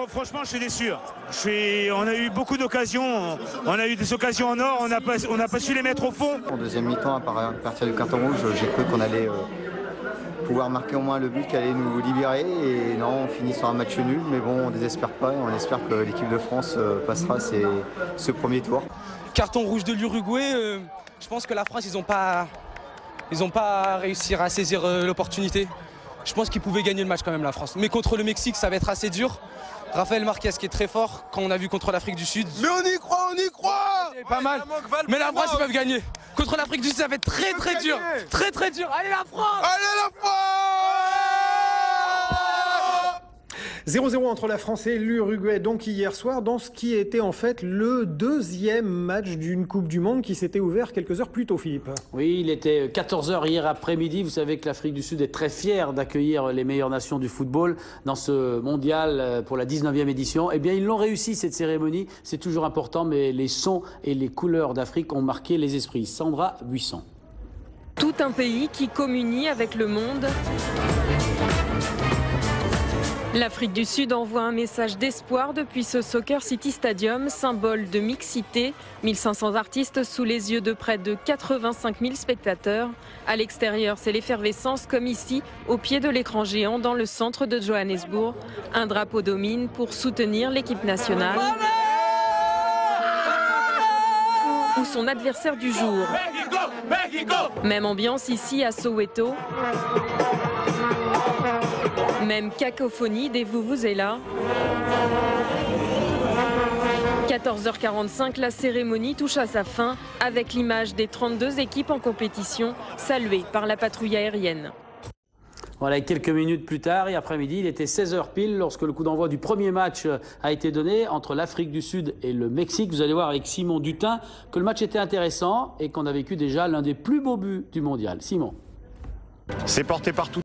Franchement, je suis déçu. On a eu beaucoup d'occasions. On a eu des occasions en or. On n'a pas su les mettre au fond. En deuxième mi-temps, à partir du carton rouge, j'ai cru qu'on allait pouvoir marquer au moins le but qui allait nous libérer. Et non, on finit sur un match nul. Mais bon, on ne désespère pas. Et on espère que l'équipe de France passera ce premier tour. Carton rouge de l'Uruguay. Je pense que la France, ils n'ont pas réussi à saisir l'opportunité. Je pense qu'ils pouvaient gagner le match quand même, la France. Mais contre le Mexique, ça va être assez dur. Raphaël Marquez qui est très fort, quand on a vu contre l'Afrique du Sud. Mais on y croit, on y croit. Pas mal. Mais la France, ils peuvent gagner. Contre l'Afrique du Sud, ça va être très très dur. Très très dur. Allez la France! Allez la France! 0-0 entre la France et l'Uruguay, donc hier soir, dans ce qui était en fait le deuxième match d'une Coupe du Monde qui s'était ouvert quelques heures plus tôt, Philippe. Oui, il était 14 h hier après-midi. Vous savez que l'Afrique du Sud est très fière d'accueillir les meilleures nations du football dans ce mondial pour la 19e édition. Eh bien, ils l'ont réussi, cette cérémonie. C'est toujours important, mais les sons et les couleurs d'Afrique ont marqué les esprits. Sandra Buisson. Tout un pays qui communie avec le monde. L'Afrique du Sud envoie un message d'espoir depuis ce Soccer City Stadium, symbole de mixité. 1500 artistes sous les yeux de près de 85 000 spectateurs. À l'extérieur, c'est l'effervescence comme ici, au pied de l'écran géant dans le centre de Johannesburg. Un drapeau domine pour soutenir l'équipe nationale. Ou son adversaire du jour. Même ambiance ici à Soweto. Même cacophonie des vuvuzelas. 14h45, la cérémonie touche à sa fin avec l'image des 32 équipes en compétition saluées par la patrouille aérienne. Voilà, et quelques minutes plus tard, et après-midi, il était 16 h pile lorsque le coup d'envoi du premier match a été donné entre l'Afrique du Sud et le Mexique. Vous allez voir avec Simon Dutin que le match était intéressant et qu'on a vécu déjà l'un des plus beaux buts du mondial. Simon. C'est porté partout.